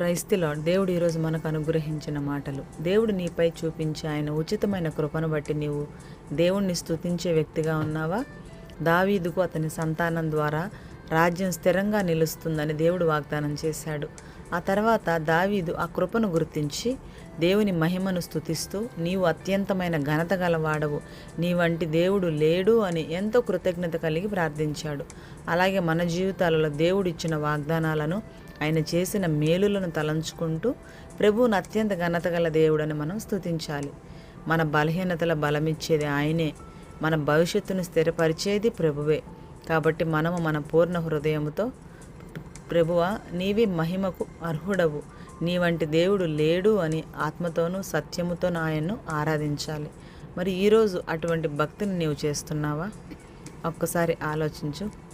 Praise the lord. దేవుడు ఈరోజు మనకు అనుగ్రహించిన మాటలు. దేవుడు నీపై చూపించే ఆయన ఉచితమైన కృపను బట్టి నీవు దేవుణ్ణి స్తుతించే వ్యక్తిగా ఉన్నావా? దావీదుకు అతని సంతానం ద్వారా రాజ్యం స్థిరంగా నిలుస్తుందని దేవుడు వాగ్దానం చేశాడు. ఆ తర్వాత దావీదు ఆ కృపను గుర్తించి దేవుని మహిమను స్తుతిస్తూ, నీవు అత్యంతమైన ఘనత గలవాడవు, నీ వంటి దేవుడు లేడు అని ఎంతో కృతజ్ఞత కలిగి ప్రార్థించాడు. అలాగే మన జీవితాలలో దేవుడు ఇచ్చిన వాగ్దానాలను, ఆయన చేసిన మేలులను తలంచుకుంటూ ప్రభువును అత్యంత ఘనత గల దేవుడని మనం స్తుతించాలి. మన బలహీనతల బలమిచ్చేది ఆయనే, మన భవిష్యత్తును స్థిరపరిచేది ప్రభువే. కాబట్టి మనము మన పూర్ణ హృదయముతో, ప్రభువా నీవి మహిమకు అర్హుడవు, నీ వంటి దేవుడు లేడు అని ఆత్మతోనూ సత్యముతోనూ ఆయన్ను ఆరాధించాలి. మరి ఈరోజు అటువంటి భక్తిని నీవు చేస్తున్నావా? ఒక్కసారి ఆలోచించు.